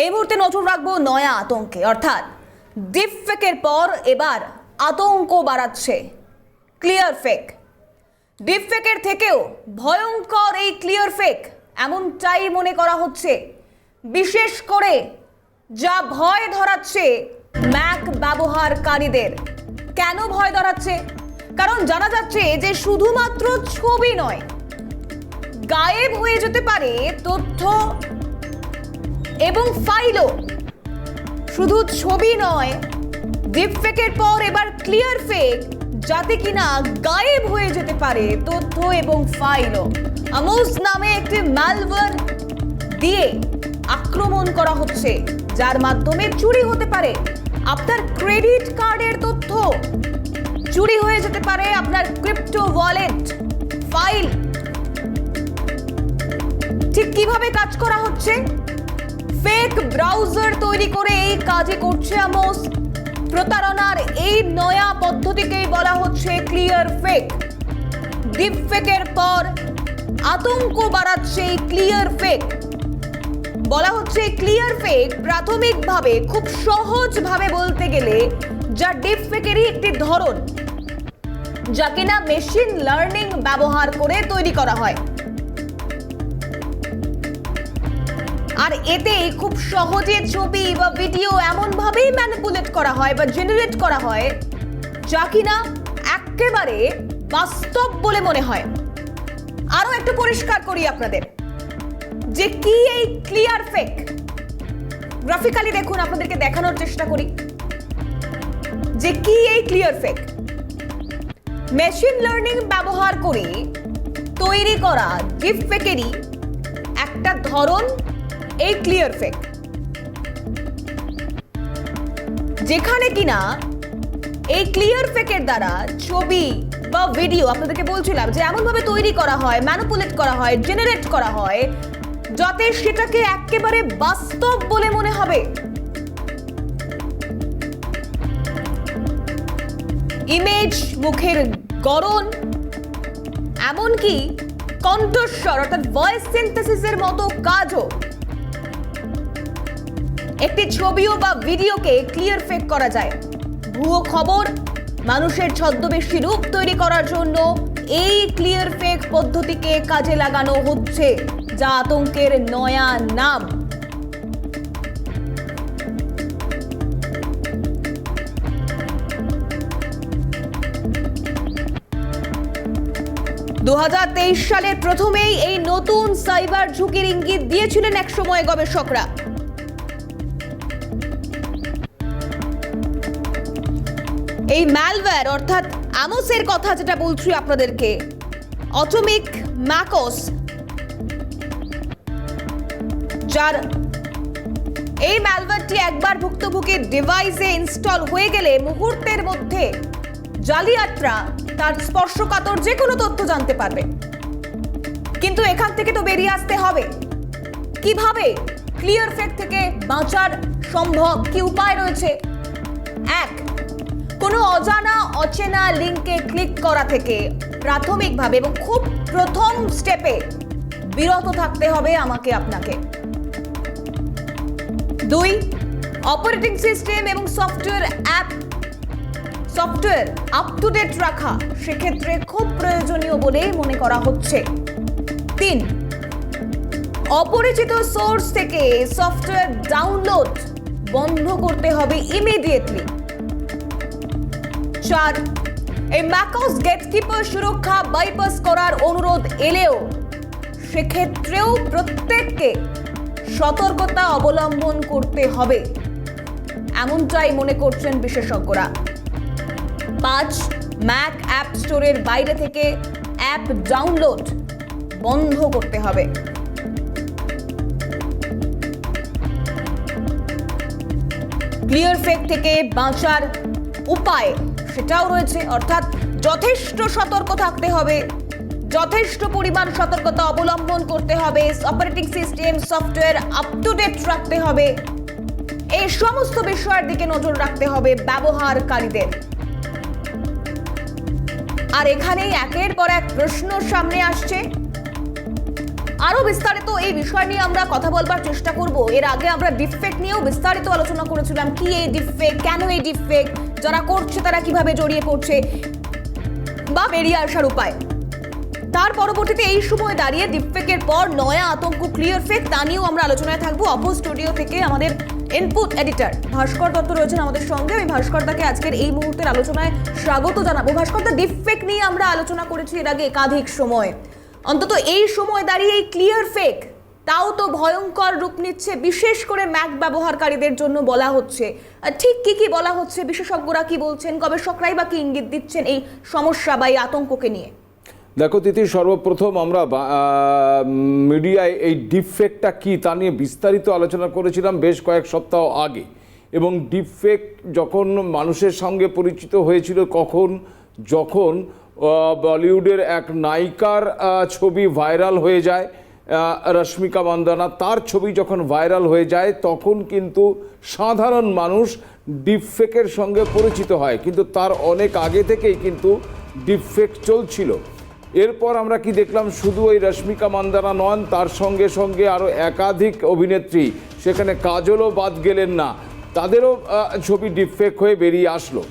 এই মুহূর্তে নজর রাখবো নয়া আতঙ্কে, অর্থাৎ ডিপফেকের পর এবার আতঙ্ক বাড়াচ্ছে ক্লিয়ার ফেক। ডিপফেকের থেকেও ভয়ঙ্কর এই ক্লিয়ার ফেক এমনটাই মনে করা হচ্ছে। বিশেষ করে যা ভয় ধরাচ্ছে ম্যাক ব্যবহারকারীদের। কেন ভয় ধরাচ্ছে? কারণ জানা যাচ্ছে যে শুধুমাত্র ছবি নয়, গায়েব হয়ে যেতে পারে তথ্য এবং ফাইলও। শুধু ছবি নয়, ডিপফেকের পর এবার ক্লিয়ার ফেক, যাতে কিনা গায়েব হয়ে যেতে পারে তথ্য এবং ফাইলও। আমোস নামে একটি ম্যালওয়্যার দিয়ে আক্রমণ করা হচ্ছে, যার মাধ্যমে চুরি হতে পারে আপনার ক্রেডিট কার্ডের তথ্য, চুরি হয়ে যেতে পারে আপনার ক্রিপ্টো ওয়ালেট, ফাইল। ঠিক কিভাবে কাজ করা হচ্ছে? ফেক ব্রাউজার তৈরি করে এই কাজই করছে আমোস। প্রতারণার এই নয়া পদ্ধতিকেই বলা হচ্ছে ক্লিয়ার ফেক। ডিপফেকের পর আতঙ্ক বাড়াচ্ছে এই ক্লিয়ার ফেক। বলা হচ্ছে ক্লিয়ার ফেক প্রাথমিকভাবে, খুব সহজভাবে বলতে গেলে, যা ডিপফেকেরই একটি ধরন, যা কিনা মেশিন লার্নিং ব্যবহার করে তৈরি করা হয়। আর এতে খুব সহজে ছবি বা ভিডিও এমন ভাবেই ম্যানিপুলেট করা হয় বা জেনারেট করা হয়, যা কিনা একেবারে বাস্তব বলে মনে হয়। আরো একটু পরিষ্কার করি আপনাদের যে কি এই ক্লিয়ার ফেক। গ্রাফিক্যালি দেখুন, আপনাদেরকে দেখানোর চেষ্টা করি যে কি এই ক্লিয়ার ফেক। মেশিন লার্নিং ব্যবহার করে তৈরি করা ডিপফেকেরই একটা ধরন এই ক্লিয়ার ফেক, যেখানে কিনা এই ক্লিয়ার ফেকের দ্বারা ছবি বা ভিডিও, আপনাদেরকে বলছিলাম যে এমন ভাবে তৈরি করা হয়, ম্যানিপুলেট করা হয়, জেনারেট করা হয়, যাতে সেটাকে একেবারে বাস্তব বলে মনে হবে। ইমেজ, মুখের গড়ন, এমনকি কণ্ঠস্বর অর্থাৎ ভয়েস সিনথেসিসের মতো কাজও একটি ছবিও বা ভিডিওকে ক্লিয়ার ফেক করা যায়। ভুয়ো খবর, মানুষের ছদ্মবেশী রূপ তৈরি করার জন্য এই ক্লিয়ার ফেক পদ্ধতিকে কাজে লাগানো হচ্ছে, যা আতঙ্কের নয়া নাম। সালে প্রথমেই এই নতুন সাইবার ঝুঁকির ইঙ্গিত দিয়েছিলেন একসময় গবেষকরা। এই ম্যালওয়্যার অর্থাৎ আমোসের কথা যেটা বলছি আপনাদেরকে, অটোমিক ম্যাকোস, যার এই ম্যালওয়্যারটি একবার ভুক্তভোগীর ডিভাইসে ইনস্টল হয়ে গেলে মুহূর্তের মধ্যে জালিয়াতরা তার স্পর্শকাতর যে কোনো তথ্য জানতে পারবে। কিন্তু এখান থেকে তো বেরিয়ে আসতে হবে। কিভাবে ক্লিয়ার ফেক থেকে বাঁচার সম্ভব? কি উপায় রয়েছে? এক, কোনো অজানা অচেনা লিঙ্কে ক্লিক করা থেকে প্রাথমিকভাবে এবং খুব প্রথম স্টেপে বিরত থাকতে হবে আমাকে, আপনাকে। দুই, অপারেটিং সিস্টেম এবং সফটওয়্যার আপ টু ডেট রাখা সেক্ষেত্রে খুব প্রয়োজনীয় বলেই মনে করা হচ্ছে। তিন, অপরিচিত সোর্স থেকে সফটওয়্যার ডাউনলোড বন্ধ করতে হবে ইমিডিয়েটলি। চার, এই ম্যাকোস গেটকিপার সুরক্ষা বাইপাস করার অনুরোধ এলেও সেক্ষেত্রেও প্রত্যেককে সতর্কতা অবলম্বন করতে হবে, এমনটাই মনে করছেন বিশেষজ্ঞরা। পাঁচ, ম্যাক অ্যাপ স্টোরের বাইরে থেকে অ্যাপ ডাউনলোড বন্ধ করতে হবে। ক্লিয়ার ফেক থেকে বাঁচার উপায় সেটাও রয়েছে, অর্থাৎ যথেষ্ট সতর্ক থাকতে হবে, যথেষ্ট পরিমাণ সতর্কতা অবলম্বন করতে হবে, operating system software up to date রাখতে হবে। এই সমস্ত বিষয়ের দিকে নজর রাখতে হবে ব্যবহারকারীদের। আর এখানেই একের পর এক প্রশ্ন সামনে আসছে আরো বিস্তারিত এই বিষয় নিয়ে আমরা কথা বলবার চেষ্টা করব। এর আগে আমরা ডিপফেক নিয়েও বিস্তারিত আলোচনা করেছিলাম, কি এই ডিপফেক, কেন এই ডিপফেক, যারা করছে তারা কিভাবে জড়িয়ে পড়ছে বা বেরিয়ে আসার উপায়। তার পরবর্তীতে এই সময় দাঁড়িয়ে ডিপফেকের পর নয়া আতঙ্ক ক্লিয়ার ফেক, তা নিয়েও আমরা আলোচনায় থাকবো। অপো স্টুডিও থেকে আমাদের ইনপুট এডিটর ভাস্কর দত্ত রয়েছেন আমাদের সঙ্গে। আমি ভাস্কর দাকে আজকের এই মুহূর্তের আলোচনায় স্বাগত জানাবো। ভাস্কর দা, ডিপফেক নিয়ে আমরা আলোচনা করেছি এর আগে একাধিক সময়, অন্তত এই সময় দাঁড়িয়ে এই ক্লিয়ার ফেক তাও তো ভয়ঙ্কর রূপ নিচ্ছে, বিশেষ করে ম্যাক ব্যবহারকারীদের জন্য বলা হচ্ছে। ঠিক কি কি বলা হচ্ছে, বিশেষজ্ঞরা কি বলছেন, গবেষকরাই বা কি ইঙ্গিত দিচ্ছেন এই সমস্যা বা এই আতঙ্ককে নিয়ে? দেখো তিথি, সর্বপ্রথম আমরা মিডিয়ায় এই ডিপফেকটা কি তা নিয়ে বিস্তারিত আলোচনা করেছিলাম বেশ কয়েক সপ্তাহ আগে। এবং ডিপফেক যখন মানুষের সঙ্গে পরিচিত হয়েছিল যখন বলিউডের এক নায়িকার ছবি ভাইরাল হয়ে যায়, রশ্মিকা মান্দানা, তার ছবি যখন ভাইরাল হয়ে যায় তখন কিন্তু সাধারণ মানুষ ডিপফেকের সঙ্গে পরিচিত হয়, কিন্তু তার অনেক আগে থেকেই কিন্তু ডিপফেক চলছিল। এরপর আমরা কি দেখলাম, শুধু ওই রশ্মিকা মান্দানা নন, তার সঙ্গে সঙ্গে আরও একাধিক অভিনেত্রী, সেখানে কাজলও বাদ গেলেন না, তাদেরও ছবি ডিপফেক হয়ে বেরিয়ে আসলো।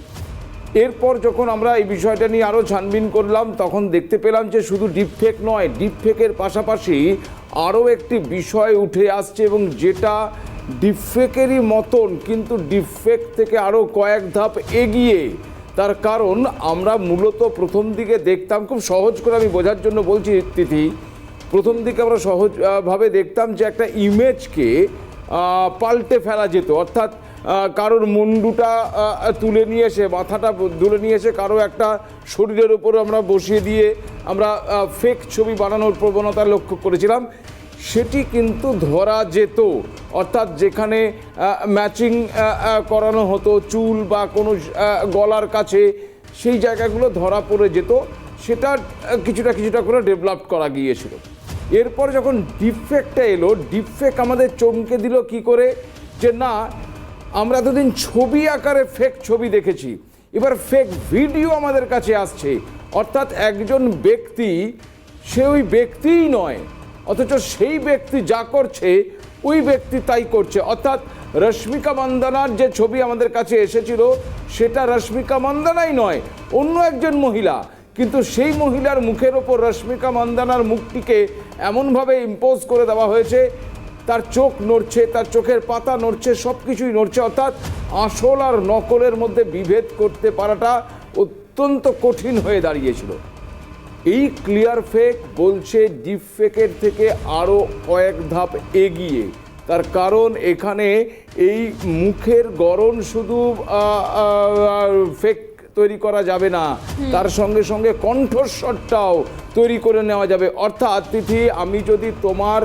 এরপর যখন আমরা এই বিষয়টা নিয়ে আরও ছানবিন করলাম তখন দেখতে পেলাম যে শুধু ডিপফেক নয়, ডিপফেকের পাশাপাশি আরও একটি বিষয় উঠে আসছে, এবং যেটা ডিপফেকেরই মতন কিন্তু ডিপফেক থেকে আরও কয়েক ধাপ এগিয়ে। তার কারণ আমরা মূলত প্রথম দিকে দেখতাম, খুব সহজ করে আমি বোঝার জন্য বলছি তিথি, প্রথম দিকে আমরা সহজভাবে দেখতাম যে একটা ইমেজকে পাল্টে ফেলা যেত, অর্থাৎ কারোর মুন্ডুটা তুলে নিয়ে এসে, মাথাটা তুলে নিয়ে এসে কারো একটা শরীরের উপর আমরা বসিয়ে দিয়ে আমরা ফেক ছবি বানানোর প্রবণতা লক্ষ্য করেছিলাম। সেটি কিন্তু ধরা যেত, অর্থাৎ যেখানে ম্যাচিং করানো হতো চুল বা কোনো গলার কাছে, সেই জায়গাগুলো ধরা পড়ে যেত। সেটা কিছুটা করে ডেভেলপ করা গিয়েছিল। এরপর যখন ডিপফেকটা এলো, ডিপফেক আমাদের চমকে দিল কি করে, যে না, আমরা এতদিন ছবি আকারে ফেক ছবি দেখেছি, এবার ফেক ভিডিও আমাদের কাছে আসছে। অর্থাৎ একজন ব্যক্তি, সে ওই ব্যক্তিই নয়, অথচ সেই ব্যক্তি যা করছে ওই ব্যক্তি তাই করছে। অর্থাৎ রশ্মিকা মান্দানার যে ছবি আমাদের কাছে এসেছিল সেটা রশ্মিকা মান্দানাই নয়, অন্য একজন মহিলা, কিন্তু সেই মহিলার মুখের ওপর রশ্মিকা মান্দানার মুখটিকে এমনভাবে ইম্পোজ করে দেওয়া হয়েছে, তার চোখ নড়ছে, তার চোখের পাতা নড়ছে, সব কিছুই নড়ছে। অর্থাৎ আসল আর নকলের মধ্যে বিভেদ করতে পারাটা অত্যন্ত কঠিন হয়ে দাঁড়িয়েছিল। এই ক্লিয়ার ফেক বলছে ডিপফেকের থেকে আরও কয়েক ধাপ এগিয়ে। তার কারণ এখানে এই মুখের গড়ন শুধু ফেক তৈরি করা যাবে না, তার সঙ্গে সঙ্গে কণ্ঠস্বরটাও তৈরি করে নেওয়া যাবে। অর্থাৎ তিথি, আমি যদি তোমার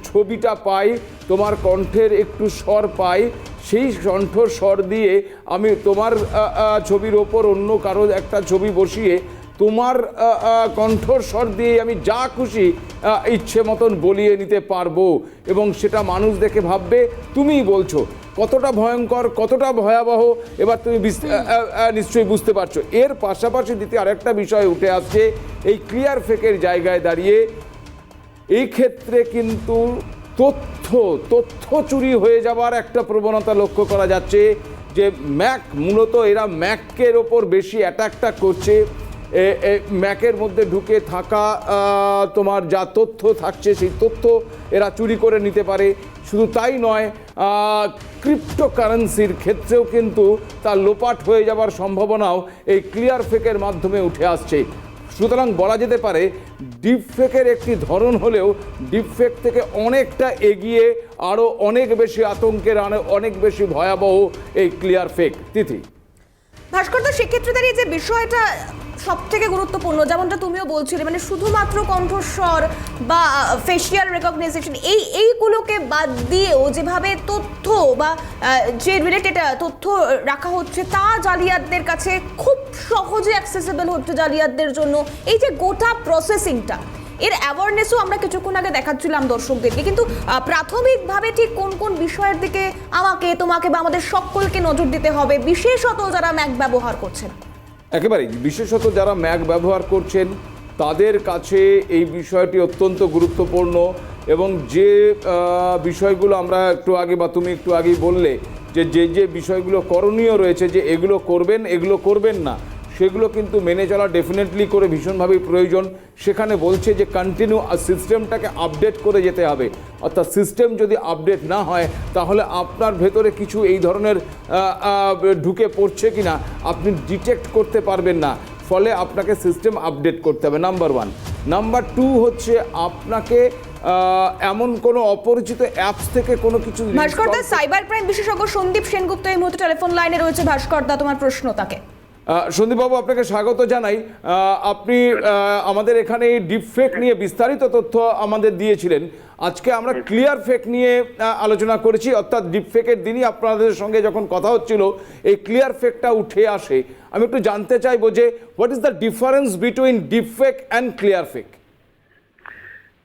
ছবিটা পাই, তোমার কণ্ঠের একটু স্বর পাই, সেই কণ্ঠস্বর দিয়ে আমি তোমার ছবির ওপর অন্য কারো একটা ছবি বসিয়ে তোমার কণ্ঠস্বর দিয়ে আমি যা খুশি ইচ্ছে মতন বলিয়ে নিতে পারবো, এবং সেটা মানুষ দেখে ভাববে তুমিই বলছো। কতটা ভয়ঙ্কর, কতটা ভয়াবহ এবার তুমি নিশ্চয়ই বুঝতে পারছো। এর পাশাপাশি দ্বিতীয় আরেকটা বিষয় উঠে আসছে এই ক্লিয়ার ফেকের জায়গায় দাঁড়িয়ে। এই ক্ষেত্রে কিন্তু তথ্য চুরি হয়ে যাওয়ার একটা প্রবণতা লক্ষ্য করা যাচ্ছে, যে মূলত এরা ম্যাকের ওপর বেশি অ্যাটাকটা করছে। ম্যাকের মধ্যে ঢুকে থাকা তোমার যা তথ্য থাকছে সেই তথ্য এরা চুরি করে নিতে পারে। শুধু তাই নয়, ক্রিপ্টোকারেন্সির ক্ষেত্রেও কিন্তু তার লোপাট হয়ে যাওয়ার সম্ভাবনাও এই ক্লিয়ার ফেকের মাধ্যমে উঠে আসছে। সুতরাং বলা যেতে পারে ডিপফেকের একটি ধরন হলেও ডিপফেক থেকে অনেকটা এগিয়ে, আরও অনেক বেশি আতঙ্কের, অনেক বেশি ভয়াবহ এই ক্লিয়ার ফেক। তিথি, ভাস্কর, সেক্ষেত্রে দাঁড়িয়ে যে বিষয়টা সব থেকে গুরুত্বপূর্ণ, যেমনটা তুমিও বলছিলে, মানে শুধুমাত্র কণ্ঠস্বর বা ফেশিয়াল রেকগনাইজেশন এইগুলোকে বাদ দিয়েও যেভাবে তথ্য বা যে রিলেটেড তথ্য রাখা হচ্ছে তা জালিয়াতদের কাছে খুব সহজে অ্যাক্সেসিবল হচ্ছে জালিয়াতদের জন্য। এই যে গোটা প্রসেসিংটা, এর অ্যাওয়ারনেসও আমরা কিছুক্ষণ আগে দেখাচ্ছিলাম দর্শকদেরকে, কিন্তু প্রাথমিকভাবে ঠিক কোন কোন বিষয়ের দিকে আমাকে, তোমাকে বা আমাদের সকলকে নজর দিতে হবে, বিশেষত যারা ম্যাক ব্যবহার করছেন? একেবারেই, বিশেষত যারা ম্যাক ব্যবহার করছেন তাদের কাছে এই বিষয়টি অত্যন্ত গুরুত্বপূর্ণ। এবং যে বিষয়গুলো আমরা একটু আগে বা তুমি একটু আগেই বললে যে বিষয়গুলো করণীয় রয়েছে, যে এগুলো করবেন এগুলো করবেন না, সেগুলো কিন্তু মেনে চলা ডেফিনেটলি করে ভীষণভাবেই প্রয়োজন। সেখানে বলছে যে কন্টিনিউ সিস্টেমটাকে আপডেট করে যেতে হবে, অর্থাৎ সিস্টেম যদি আপডেট না হয় তাহলে আপনার ভেতরে কিছু এই ধরনের ঢুকে পড়ছে কিনা আপনি ডিটেক্ট করতে পারবেন না, ফলে আপনাকে সিস্টেম আপডেট করতে হবে, নাম্বার 1। নাম্বার 2 হচ্ছে আপনাকে এমন কোনো অপরিচিত অ্যাপস থেকে কোনো কিছু। ভাস্করদা, সাইবার ক্রাইম বিশেষজ্ঞ সন্দীপ সেনগুপ্ত এই মুহূর্তে টেলিফোন লাইনে রয়েছে। ভাস্করদা, তোমার প্রশ্ন তাকে। সন্দীপবাবু, আপনাকে স্বাগত জানাই। আপনি আমাদের এখানে ডিপফেক নিয়ে বিস্তারিত তথ্য আমাদের দিয়েছিলেন। আজকে আমরা ক্লিয়ার ফেক নিয়ে আলোচনা করেছি, অর্থাৎ ডিপফেকের দিনই আপনাদের সঙ্গে যখন কথা হচ্ছিল এই ক্লিয়ার ফেকটা উঠে আসে। আমি একটু জানতে চাইবো যে what is the difference between deepfake and clear fake?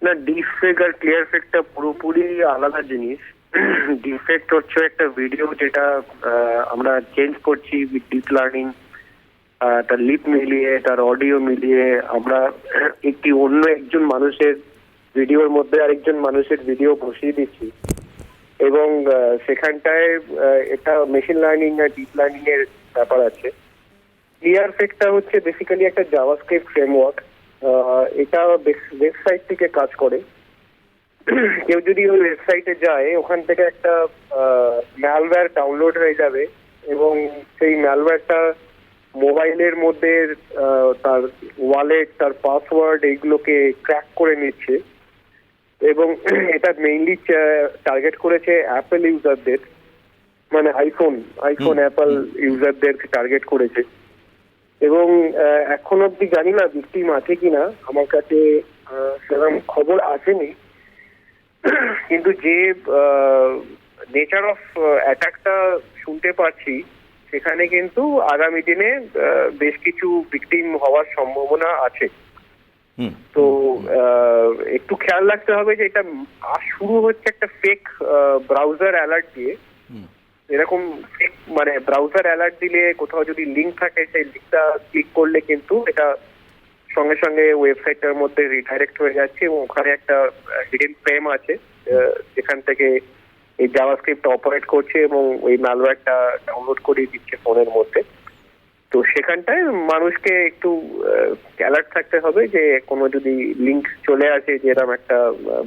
না, ডিপফেক আর ক্লিয়ার ফেকটা পুরোপুরি আলাদা জিনিস। ডিপফেক হচ্ছে একটা ভিডিও যেটা আমরা চেঞ্জ করছি উইথ ডিপ লার্নিং, তার লিপ মিলিয়ে, তার অডিও মিলিয়ে আমরা একটি অন্য একজন মানুষের ভিডিওর মধ্যে আরেকজন মানুষের ভিডিও বসিয়ে দিচ্ছি, এবং সেখানটায় এটা মেশিন লার্নিং আর ডিপ লার্নিং এর ব্যাপার আছে। ক্লিয়ার ফেকটা হচ্ছে বেসিক্যালি একটা জাভাস্ক্রিপ্ট ফ্রেমওয়ার্ক। এটা ওয়েবসাইট থেকে কাজ করে। কেউ যদি ওই ওয়েবসাইটে যায়, ওখান থেকে একটা ম্যালওয়্যার ডাউনলোড হয়ে যাবে, এবং সেই ম্যালওয়্যারটা মোবাইলের মধ্যে তার ওয়ালেট, তার পাসওয়ার্ড এইগুলোকে ক্র্যাক করে নিচ্ছে, এবং এটা মেইনলি টার্গেট করেছে অ্যাপেল ইউজারদের, মানে আইফোন অ্যাপেল ইউজারদের টার্গেট করেছে। এবং এখন অব্দি জানি না ভিকটিম আছে কিনা, আমার কাছে সেরকম খবর আসেনি, কিন্তু যে নেচার অফ অ্যাটাকটা শুনতে পাচ্ছি সেখানে কিন্তু আগামী দিনে বেশ কিছু ভিকটিম হওয়ার সম্ভাবনা আছে। তো একটু খেয়াল রাখতে হবে যে এটা শুরু হচ্ছে একটা ফেক ব্রাউজার অ্যালার্ট দিয়ে। এরকম ফেক মানে ব্রাউজার অ্যালার্ট দিলে কোথাও যদি লিঙ্ক থাকে, সেই লিঙ্কটা ক্লিক করলে কিন্তু এটা সঙ্গে সঙ্গে ওয়েবসাইটটার মধ্যে রিডাইরেক্ট হয়ে যাচ্ছে, এবং ওখানে একটা হিডেন ফ্রেম আছে যেখান থেকে এই জাভাস্ক্রিপ্ট অপারেট করছে, এবং ওই ম্যালওয়্যারটা ডাউনলোড করে দিচ্ছে ফোনের মধ্যে। তো সেখানটায় মানুষকে একটু অ্যালার্ট থাকতে হবে যে কোনো যদি লিঙ্ক চলে আসে যে এরকম একটা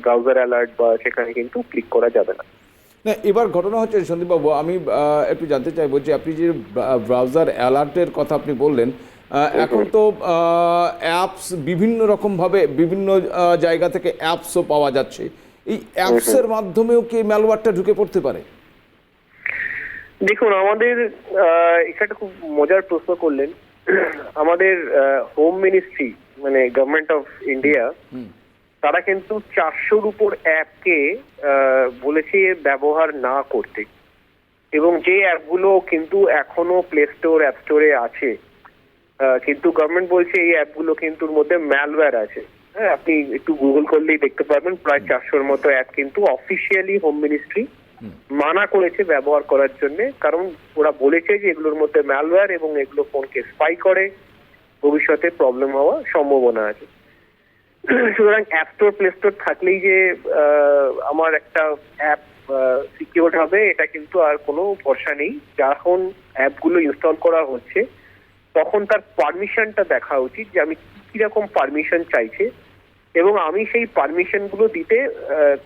ব্রাউজার অ্যালার্ট, বা সেখানে কিন্তু ক্লিক করা যাবে না। না, এবার ঘটনা হচ্ছে সন্দীপবাবু, আমি একটু জানতে চাইবো যে আপনি যে ব্রাউজার অ্যালার্টের কথা আপনি বললেন, এখন তো অ্যাপস বিভিন্ন রকমভাবে বিভিন্ন জায়গা থেকে অ্যাপসও পাওয়া যাচ্ছে। এই অ্যাপসের মাধ্যমেও কি ম্যালওয়্যারটা ঢুকে পড়তে পারে? দেখুন, আমাদের একটা খুব মজার প্রশ্ন করলেন। আমাদের হোম মিনিস্ট্রি, মানে গভর্নমেন্ট অফ ইন্ডিয়া, তারা কিন্তু 400-র উপর অ্যাপকে বলেছে ব্যবহার না করতে, এবং যে অ্যাপগুলো কিন্তু এখনো প্লে স্টোর, অ্যাপ স্টোরে আছে, কিন্তু গভর্নমেন্ট বলছে এই অ্যাপগুলো কিন্তু মধ্যে ম্যালওয়্যার আছে। হ্যাঁ, আপনি একটু গুগল করলেই দেখতে পারবেন প্রায় 400-র মতো অ্যাপ কিন্তু অফিসিয়ালি হোম মিনিস্ট্রি মানা করেছে ব্যবহার করার জন্য, কারণ ওরা বলেছে যে এগুলোর মধ্যে ম্যালওয়্যার এবং এগুলো ফোনকে স্পাই করে, ভবিষ্যতে প্রবলেম হওয়ার সম্ভাবনা আছে। সুতরাং অ্যাপ স্টোর, প্লে স্টোর থাকলেই যে আমার একটা অ্যাপ সিকিউরড হবে এটা কিন্তু আর কোনো ভরসা নেই। যখন অ্যাপগুলো ইনস্টল করা হচ্ছে তখন তার পারমিশনটা দেখা উচিত যে আমি কিরকম পারমিশন চাইছে, এবং আমি সেই পারমিশনগুলো দিতে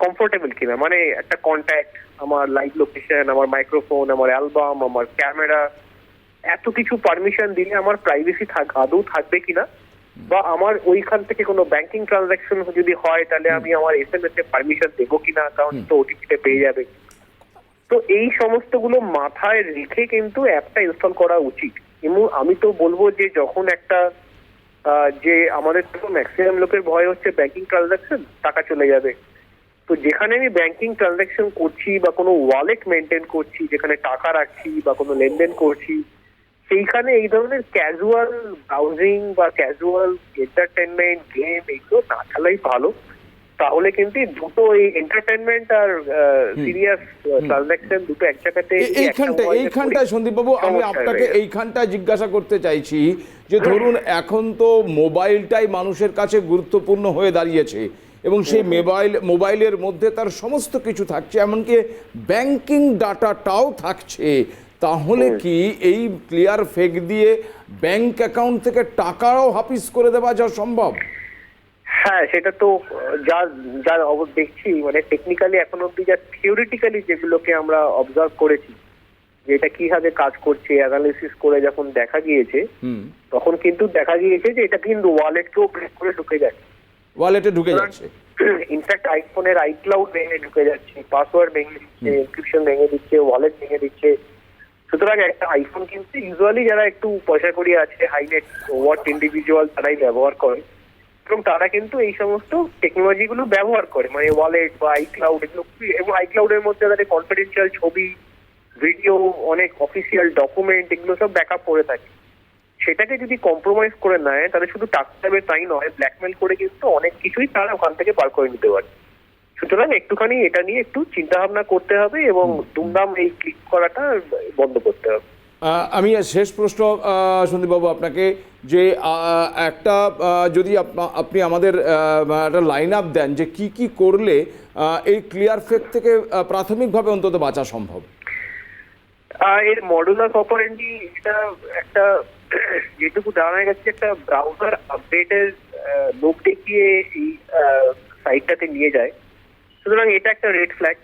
কমফোর্টেবল কিনা। মানে একটা কন্ট্যাক্ট, আমার লাইভ লোকেশন, আমার মাইক্রোফোন, আমার অ্যালবাম, আমার ক্যামেরা, এত কিছু পারমিশন দিলে আমার প্রাইভেসি আদৌ থাকবে কিনা, বা আমার ওইখান থেকে কোনো ব্যাংকিং ট্রানজাকশন যদি হয় তাহলে আমি আমার SMS এ পারমিশন দেবো কিনা, কারণ তো ওটিপিতে পেয়ে যাবে। তো এই সমস্তগুলো মাথায় রেখে কিন্তু অ্যাপটা ইনস্টল করা উচিত। এবং আমি তো বলবো যে যখন একটা যে আমাদের তো ম্যাক্সিমাম লোকের ভয় হচ্ছে ব্যাংকিং ট্রানজাকশন, টাকা চলে যাবে। তো যেখানে আমি ব্যাংকিং ট্রানজাকশন করছি বা কোনো ওয়ালেট মেনটেন করছি, যেখানে টাকা রাখছি বা কোনো লেনদেন করছি, সেইখানে এই ধরনের ক্যাজুয়াল ব্রাউজিং বা ক্যাজুয়াল এন্টারটেনমেন্ট, গেম, এগুলো না খেলাই ভালো। তাহলে কিন্তু দুটো এই এন্টারটেনমেন্ট আর সিরিয়াস ট্রানজাকশন দুটো এক জায়গাতে এইখানটায় সন্দীপবাবু আমি আপনাকে এইখানটায় জিজ্ঞাসা করতে চাইছি যে ধরুন এখন তো মোবাইলটাই মানুষের কাছে গুরুত্বপূর্ণ হয়ে দাঁড়িয়েছে এবং সেই মোবাইলের মধ্যে তার সমস্ত কিছু থাকছে, এমনকি ব্যাংকিং ডাটাটাও থাকছে। তাহলে কি এই ক্লিয়ার ফেক দিয়ে ব্যাংক অ্যাকাউন্ট থেকে টাকাও হাফিজ করে দেওয়া যা সম্ভব? হ্যাঁ, সেটা তো যা দেখছি, মানে টেকনিক্যালি এখন অব্দি যা থিওরিটিক্যালি যেগুলোকে আমরা অবজার্ভ করেছি যে এটা কিভাবে কাজ করছে, অ্যানালিসিস করে যখন দেখা গিয়েছে তখন কিন্তু দেখা গিয়েছে যে এটা কিন্তু ওয়ালেটকেও ব্রেক করে ঢুকে যাচ্ছে, ওয়ালেটে ঢুকে যাচ্ছে। ইনফ্যাক্ট আইফোনের আইক্লাউড ভেঙে ঢুকে যাচ্ছে, পাসওয়ার্ড ভেঙে দিচ্ছে, এনক্রিপশন ভেঙে দিচ্ছে, ওয়ালেট ভেঙে দিচ্ছে। সুতরাং একটা আইফোন কিন্তু ইউজুয়ালি যারা একটু পয়সা করি আছে, হাই নেট ওয়ার্থ ইন্ডিভিজুয়াল তারাই ব্যবহার করে এবং তারা কিন্তু এই সমস্ত টেকনোলজি গুলো ব্যবহার করে, মানে ওয়ালেট বা আইক্লাউড এগুলো। এবং আইক্লাউডের মধ্যে তাদের কনফিডেন্সিয়াল ছবি, ভিডিও, অনেক অফিসিয়াল ডকুমেন্ট এগুলো সব ব্যাকআপ করে থাকে। সেটাকে যদি কম্প্রোমাইজ করে নেয় তাহলে শুধু টাকা দেবে তাই নয়, ব্ল্যাকমেল করে কিন্তু অনেক কিছুই তারা ওখান থেকে পার করে নিতে পারে। সুতরাং একটুখানি এটা নিয়ে একটু চিন্তা ভাবনা করতে হবে এবং দুমদাম এই ক্লিক করাটা বন্ধ করতে হবে। আমি শেষ প্রশ্ন সন্দীপবাবু আপনাকে, যে একটা যদি আপনি আমাদের একটা লাইন আপ দেন যে কি কি করলে এই ক্লিয়ার ফেক থেকে প্রাথমিকভাবে অন্তত বাঁচা সম্ভব। এর মডুলাস অপারেন্ডি এটা একটা যেটুকু জানা গেছে একটা ব্রাউজার আপডেটের লোক দেখিয়ে এই সাইটটাতে নিয়ে যায়। সুতরাং এটা একটা রেড ফ্ল্যাগ।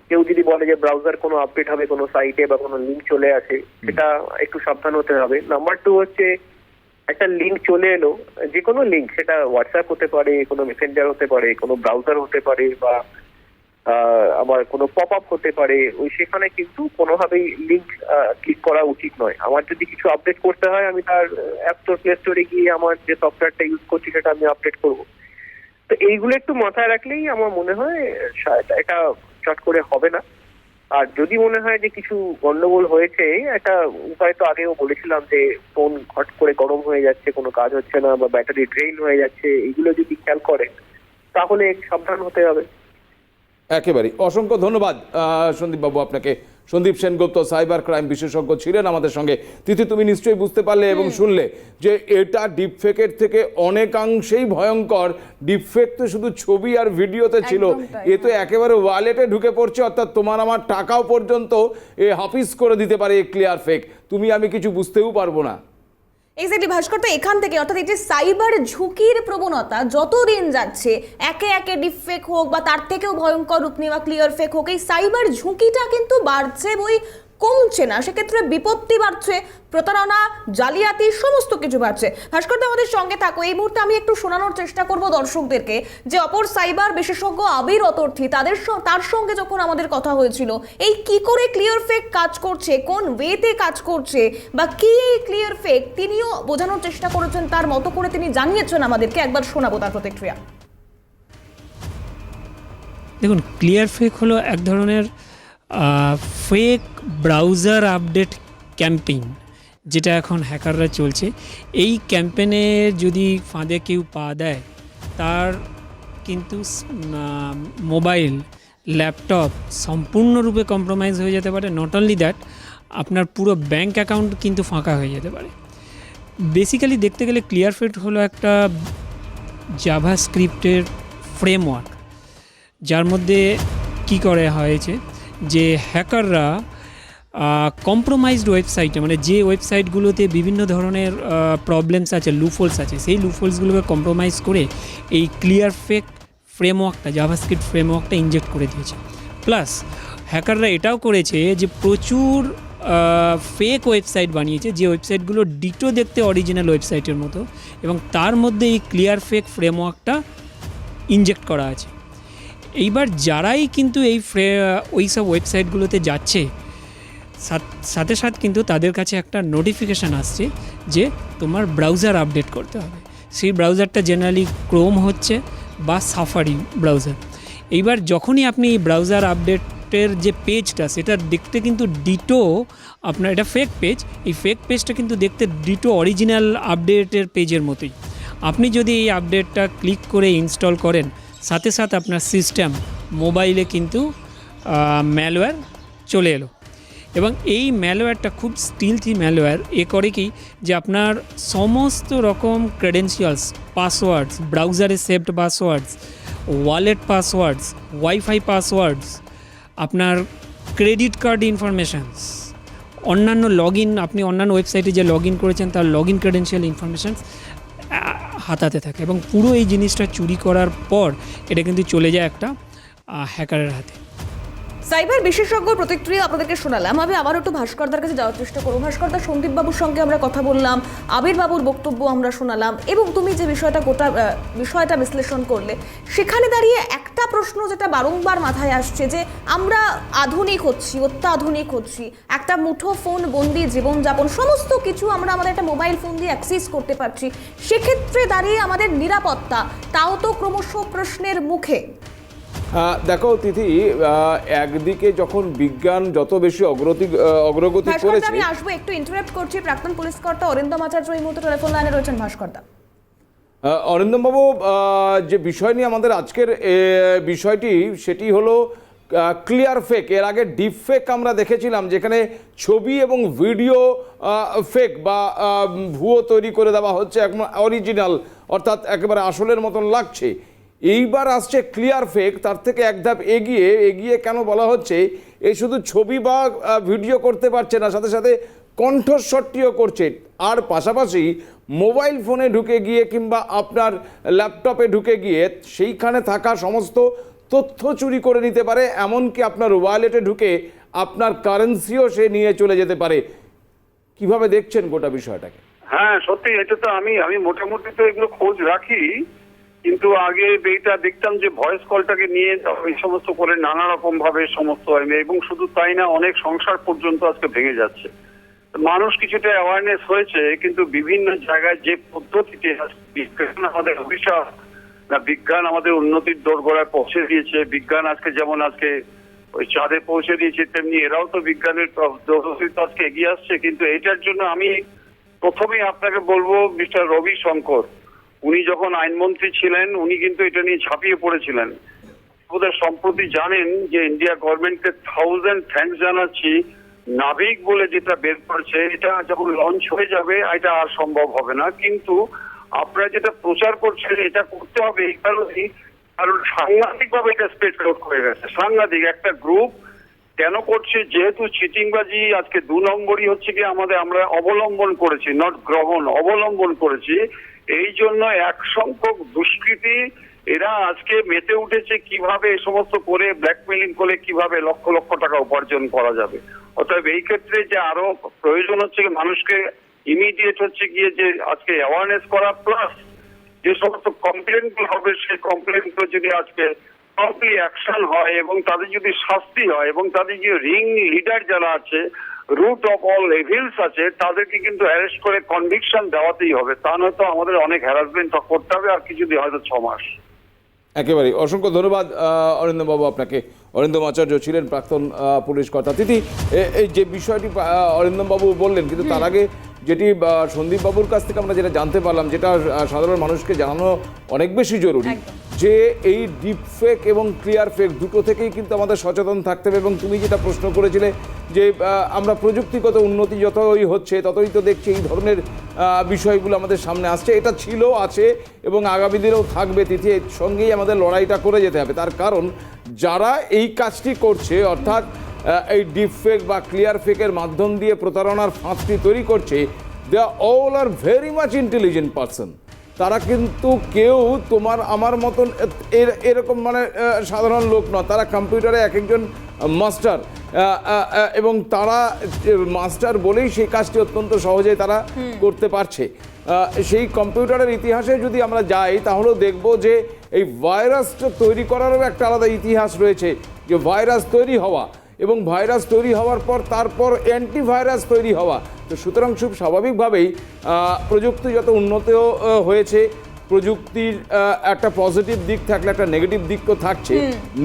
কেউ যদি বলে যে ব্রাউজার কোনো আপডেট হবে কোনো সাইটে বা কোনো লিঙ্ক চলে আসে, সেটা একটু সাবধান হতে হবে। নাম্বার 2 হচ্ছে একটা লিঙ্ক চলে এলো, যে কোনো লিঙ্ক, সেটা হোয়াটসঅ্যাপ হতে পারে, কোনো মেসেঞ্জার হতে পারে, কোনো ব্রাউজার হতে পারে, বা আবার কোনো পপ আপ হতে পারে, সেখানে কিন্তু কোনোভাবেই লিঙ্ক ক্লিক করা উচিত নয়। আমার যদি কিছু আপডেট করতে হয় আমি তার অ্যাপ স্টোর, প্লে স্টোরে গিয়ে আমার যে সফটওয়্যারটা ইউজ করছি সেটা আমি আপডেট করবো। তো এইগুলো একটু মাথায় রাখলেই আমার মনে হয় এটা চট করে হবে না। আর যদি মনে হয় যে কিছু গন্ডগোল হয়েছে, একটা উপায় তো আগেও বলেছিলাম যে ফোন হট করে গরম হয়ে যাচ্ছে, কোনো কাজ হচ্ছে না, বা ব্যাটারি ড্রেন হয়ে যাচ্ছে, এগুলো যদি খেয়াল করে তাহলে সাবধান হতে হবে। একেবারে অসংখ্য ধন্যবাদ সন্দীপবাবু আপনাকে। সন্দীপ সেনগুপ্ত সাইবার ক্রাইম বিশেষজ্ঞ ছিলেন আমাদের সঙ্গে। তিথি, তুমি নিশ্চয়ই বুঝতে পারলে এবং শুনলে যে এটা ডিপফেকের থেকে অনেকাংশেই ভয়ঙ্কর। ডিপফেক তো শুধু ছবি আর ভিডিওতে ছিল, এ তো একেবারে ওয়ালেটে ঢুকে পড়ছে, অর্থাৎ তোমার আমার টাকাও পর্যন্ত এ হাফিজ করে দিতে পারে এই ক্লিয়ার ফেক। তুমি আমি কিছু বুঝতেও পারবো না। এক্স্যাক্টলি ভাস্কর, তো এখান থেকে অর্থাৎ এই যে সাইবার ঝুঁকির প্রবণতা যতদিন যাচ্ছে, একে একে ডিপফেক হোক বা তার থেকেও ভয়ঙ্কর রূপ নেওয়া ক্লিয়ার ফেক হোক, এই সাইবার ঝুঁকিটা কিন্তু বাড়ছে, কমছে না। সেক্ষেত্রে বিপত্তি বাড়ছে, প্রতারণা, জালিয়াতি, সমস্ত কিছু বাড়ছে। ভাস্কর, আমাদের সঙ্গে থাকো। এই মুহূর্তে আমি একটু শোনানোর চেষ্টা করব দর্শকদেরকে যে অপর সাইবার বিশেষজ্ঞ আবির অতর্থী তার সঙ্গে যখন আমাদের কথা হয়েছিল, এই কি করে ক্লিয়ার ফেক কাজ করছে, কোন ওয়েতে কাজ করছে, বা কি ক্লিয়ার ফেক, তিনিও বোঝানোর চেষ্টা করেছেন, তার মতো করে তিনি জানিয়েছেন আমাদেরকে। একবার শোনাবো তার প্রতিক্রিয়া। দেখুন, ক্লিয়ার ফেক হলো এক ধরনের ফেক ব্রাউজার আপডেট ক্যাম্পেইন, যেটা এখন হ্যাকাররা চলছে। এই ক্যাম্পেইনে যদি ফাঁদে কেউ পা দেয়, তার কিন্তু মোবাইল, ল্যাপটপ সম্পূর্ণরূপে কম্প্রোমাইজ হয়ে যেতে পারে। নট অনলি দ্যাট, আপনার পুরো ব্যাঙ্ক অ্যাকাউন্ট কিন্তু ফাঁকা হয়ে যেতে পারে। বেসিক্যালি দেখতে গেলে ক্লিয়ার ফেক হলো একটা জাভাস্ক্রিপ্টের ফ্রেমওয়ার্ক, যার মধ্যে কী করে হয়েছে যে হ্যাকাররা কম্প্রোমাইজড ওয়েবসাইটে, মানে যে ওয়েবসাইটগুলোতে বিভিন্ন ধরনের প্রবলেমস আছে, লুফোলস আছে, সেই লুফোলসগুলোকে কম্প্রোমাইজ করে এই ক্লিয়ার ফেক ফ্রেমওয়ার্কটা, জাভাস্ক্রিপ্ট ফ্রেমওয়ার্কটা ইনজেক্ট করে দিয়েছে। প্লাস হ্যাকাররা এটাও করেছে যে প্রচুর ফেক ওয়েবসাইট বানিয়েছে, যে ওয়েবসাইটগুলো ডিটো দেখতে অরিজিনাল ওয়েবসাইটের মতো, এবং তার মধ্যে এই ক্লিয়ার ফেক ফ্রেমওয়ার্কটা ইনজেক্ট করা আছে। এইবার যারাই কিন্তু ওই সব ওয়েবসাইটগুলোতে যাচ্ছে, সাথে সাথে কিন্তু তাদের কাছে একটা নোটিফিকেশান আসছে যে তোমার ব্রাউজার আপডেট করতে হবে। সেই ব্রাউজারটা জেনারেলি ক্রোম হচ্ছে বা সাফারি ব্রাউজার। এইবার যখনই আপনি এই ব্রাউজার আপডেটের যে পেজটা, সেটা দেখতে কিন্তু ডিটো, আপনার এটা ফেক পেজ, এই ফেক পেজটা কিন্তু দেখতে ডিটো অরিজিনাল আপডেটের পেজের মতোই। আপনি যদি এই আপডেটটা ক্লিক করে ইনস্টল করেন, সাথে সাথে আপনার সিস্টেম মোবাইলে কিন্তু ম্যালওয়্যার চলে এলো। এবং এই ম্যালওয়্যারটা খুব স্টিলথি ম্যালওয়্যার। এ করে কি যে আপনার সমস্ত রকম ক্রেডেনশিয়ালস, পাসওয়ার্ডস, ব্রাউজারে saved passwords, wallet passwords, wifi passwords, আপনার ক্রেডিট কার্ড ইনফরমেশানস, অন্যান্য আপনি অন্যান্য ওয়েবসাইটে যে লগ ইন করেছেন তার লগ ইন ক্রেডেনশিয়াল ইনফরমেশানস হাতাতে থাকে। এবং পুরো এই জিনিসটা চুরি করার পর এটা কিন্তু চলে যায় একটা হ্যাকারের হাতে। সাইবার বিশেষজ্ঞ প্রতিক্রিয়া আপনাদেরকে শোনালাম। আমি আবার একটু ভাস্করদার কাছে যাওয়ার চেষ্টা করবো। ভাস্করদা, সন্দীপ বাবুর সঙ্গে আমরা কথা বললাম, আবির বাবুর বক্তব্য আমরা শোনালাম, এবং তুমি যে বিষয়টা বিশ্লেষণ করলে, সেখানে দাঁড়িয়ে একটা প্রশ্ন যেটা বারংবার মাথায় আসছে যে আমরা আধুনিক হচ্ছি, অত্যাধুনিক হচ্ছি, একটা মুঠো ফোন বন্দি জীবনযাপন, সমস্ত কিছু আমরা আমাদের একটা মোবাইল ফোন দিয়ে অ্যাক্সেস করতে পারছি। সেক্ষেত্রে দাঁড়িয়ে আমাদের নিরাপত্তা তাও তো ক্রমশ প্রশ্নের মুখে। দেখো তিথি, একদিকে যখন বিজ্ঞান যত বেশি অগ্রগতি করেছে, আমি আসবো, একটু ইন্টারাপ্ট করছি। প্রাক্তন পুলিশ কর্তা অরিন্দম আচার্য এই মুহূর্তে টেলিফোন লাইনে রয়েছেন। ভাস্করদা, অরিন্দম বাবু, যে বিষয় নিয়ে আমাদের আজকের বিষয়টি, সেটি হলো ক্লিয়ার ফেক। এর আগে ডিপ ফেক আমরা দেখেছিলাম, যেখানে ছবি এবং ভিডিও ফেক বা ভুয়ো তৈরি করে দেওয়া হচ্ছে, একদম অরিজিনাল, অর্থাৎ একেবারে আসলের মতন লাগছে। এইবার আসছে ক্লিয়ার ফেক। তার থেকে এক ধাপ এগিয়ে কেন বলা হচ্ছে, এই শুধু ছবি বা ভিডিও করতে পারছে না, সাথে সাথে কণ্ঠস্বরটিও করছে। আর পাশাপাশি মোবাইল ফোনে ঢুকে গিয়ে কিংবা আপনার ল্যাপটপে ঢুকে গিয়ে সেইখানে থাকা সমস্ত তথ্য চুরি করে নিতে পারে, এমনকি আপনার ওয়ালেটে ঢুকে আপনার কারেন্সিও সে নিয়ে চলে যেতে পারে। কিভাবে দেখছেন গোটা বিষয়টাকে? হ্যাঁ, সত্যি, এটা তো আমি মোটামুটি তো এগুলো খোঁজ রাখি, কিন্তু আগে এইটা দেখতাম যে ভয়েস কলটাকে নিয়ে এই সমস্ত করে নানা রকম ভাবে সমস্ত, এবং শুধু তাই না, অনেক সংসার পর্যন্ত আজকে ভেঙে যাচ্ছে। মানুষ কিছুটা অ্যাওয়ারনেস হয়েছে, কিন্তু বিভিন্ন জায়গায় যে পদ্ধতিতে বিজ্ঞান আমাদের অভিশাপ না, বিজ্ঞান আমাদের উন্নতির দোরগোড়ায় পৌঁছে দিয়েছে। বিজ্ঞান আজকে যেমন আজকে ওই চাঁদে পৌঁছে দিয়েছে, তেমনি এরাও তো বিজ্ঞানের দৌড়তে আজকে এগিয়ে আসছে। কিন্তু এইটার জন্য আমি প্রথমেই আপনাকে বলবো, মিস্টার রবি শঙ্কর, উনি যখন আইনমন্ত্রী ছিলেন, উনি কিন্তু এটা নিয়ে ঝাঁপিয়ে পড়েছিলেন। ওদের সম্প্রতি জানেন যে ইন্ডিয়া গভর্নমেন্টকে 1000 থ্যাঙ্কস জানাচ্ছি। নাভিক বলে যেটা বের করেছে, এটা যখন লঞ্চ হয়ে যাবে এটা আর সম্ভব হবে না। কিন্তু আপনারা যেটা প্রচার করছেন, এটা করতে হবে এই কারণেই, কারণ সাংঘাতিক ভাবে এটা স্প্রেড আউট হয়ে গেছে। সাংঘাতিক একটা গ্রুপ কেন করছে, যেহেতু চিটিংবাজি আজকে 2 নম্বরই হচ্ছে কি আমরা অবলম্বন করেছি, নট গ্রহণ, অবলম্বন করেছি। এই জন্য এক সংখ্যক দুষ্কৃতী এরা আজকে মেতে উঠেছে কিভাবে এই সমস্ত করে ব্ল্যাকমেইলিং করে কিভাবে লক্ষ লক্ষ টাকা উপার্জন করা যাবে। অতএব এই ক্ষেত্রে যে আরো প্রয়োজন হচ্ছে মানুষকে ইমিডিয়েট হচ্ছে গিয়ে যে আজকে অ্যাওয়ারনেস করা, প্লাস যে সমস্ত কমপ্লেনগুলো হবে সেই কমপ্লেনগুলো যদি আজকে প্রম্পটলি অ্যাকশন হয় এবং তাদের যদি শাস্তি হয়, এবং তাদের যে রিং লিডার যারা আছে, রুট অফ অল এভিলস আছে, তাদেরকে কিন্তু অ্যারেস্ট করে কনভিকশন দেওয়াতেই হবে। তা নয়তো আমাদের অনেক হ্যারাসমেন্ট করতে হবে, আর কিছু দিয়ে হয়তো 6 মাস। একেবারেই অসংখ্য ধন্যবাদ অরিন্দম বাবু আপনাকে। অরিন্দম আচার্য ছিলেন প্রাক্তন পুলিশ কর্তা। তিথি, এই যে বিষয়টি অরিন্দম বাবু বললেন, কিন্তু তার আগে যেটি সন্দীপ বাবুর কাছ থেকে আমরা যেটা জানতে পারলাম, যেটা সাধারণ মানুষকে জানানো অনেক বেশি জরুরি, যে এই ডিপ ফেক এবং ক্লিয়ার ফেক দুটো থেকেই কিন্তু আমাদের সচেতন থাকতে হবে। এবং তুমি যেটা প্রশ্ন করেছিলে যে আমরা প্রযুক্তিগত উন্নতি যতই হচ্ছে ততই তো দেখছি এই ধরনের বিষয়গুলো আমাদের সামনে আসছে। এটা ছিল, আছে এবং আগামী দিনেও থাকবে। তিথি, এর সঙ্গেই আমাদের লড়াইটা করে যেতে হবে। তার কারণ যারা এই কাজটি করছে, অর্থাৎ এই ডিপ ফেক বা ক্লিয়ার ফেকের মাধ্যম দিয়ে প্রতারণার ফাঁদটি তৈরি করছে, they all are very much intelligent person. তারা কিন্তু কেউ তোমার আমার মতন এরকম মানে সাধারণ লোক নয়। তারা কম্পিউটারে এক একজন মাস্টার, এবং তারা মাস্টার বলেই সেই কাজটি অত্যন্ত সহজেই তারা করতে পারছে। সেই কম্পিউটারের ইতিহাসে যদি আমরা যাই, তাহলেও দেখব যে এই ভাইরাসটা তৈরি করারও একটা আলাদা ইতিহাস রয়েছে, যে ভাইরাস তৈরি হওয়া এবং ভাইরাস তৈরি হওয়ার পর তারপর অ্যান্টিভাইরাস তৈরি হওয়া। তো সুতরাং খুব স্বাভাবিকভাবেই প্রযুক্তি যত উন্নত হয়েছে, প্রযুক্তির একটা পজিটিভ দিক থাকলে একটা নেগেটিভ দিক তো থাকছে।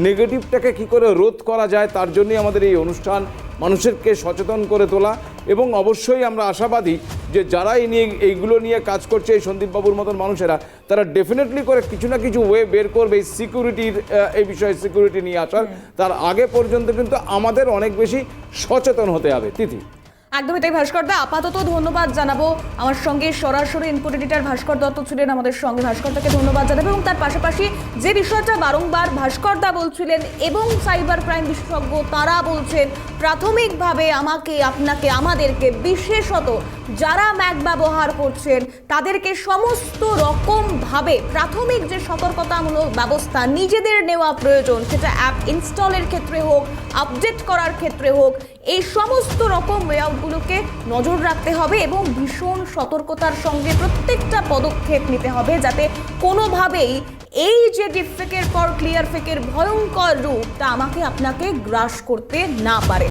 নেগেটিভটাকে কি করে রোধ করা যায়, তার জন্যই আমাদের এই অনুষ্ঠান। মানুষকে সচেতন করে তোলা, এবং অবশ্যই আমরা আশাবাদী যে যারা এইগুলো নিয়ে কাজ করছে, এই সন্দীপবাবুর মতন মানুষেরা, তারা ডেফিনেটলি করে কিছু না কিছু ওয়ে বের করবে এই সিকিউরিটির, এই বিষয়ে সিকিউরিটি নিয়ে আসার। তার আগে পর্যন্ত কিন্তু আমাদের অনেক বেশি সচেতন হতে হবে। তিথি, একদমই তাই ভাস্করদা, আপাতত ধন্যবাদ জানাবো। আমার সঙ্গে সরাসরি ইনপুট এডিটর ভাস্কর দত্ত ছিলেন আমাদের সঙ্গে। ভাস্করদাকে ধন্যবাদ জানাবো। এবং তার পাশাপাশি যে বিষয়টা বারংবার ভাস্করদা বলছিলেন এবং সাইবার ক্রাইম বিশেষজ্ঞ তারা বলছেন, প্রাথমিকভাবে আমাকে, আপনাকে, আমাদেরকে, বিশেষত যারা ম্যাক ব্যবহার করছেন তাদেরকে সমস্ত রকমভাবে প্রাথমিক যে সতর্কতামূলক ব্যবস্থা নিজেদের নেওয়া প্রয়োজন, সেটা অ্যাপ ইনস্টলের ক্ষেত্রে হোক, আপডেট করার ক্ষেত্রে হোক, এই সমস্ত রকম ওয়েআউটগুলোকে নজর রাখতে হবে এবং ভীষণ সতর্কতার সঙ্গে প্রত্যেকটা পদক্ষেপ নিতে হবে, যাতে কোনোভাবেই এই যে ডিপফেকের পর ক্লিয়ার ফেকের ভয়ঙ্কর রূপ তা আমাকে আপনাকে গ্রাস করতে না পারে।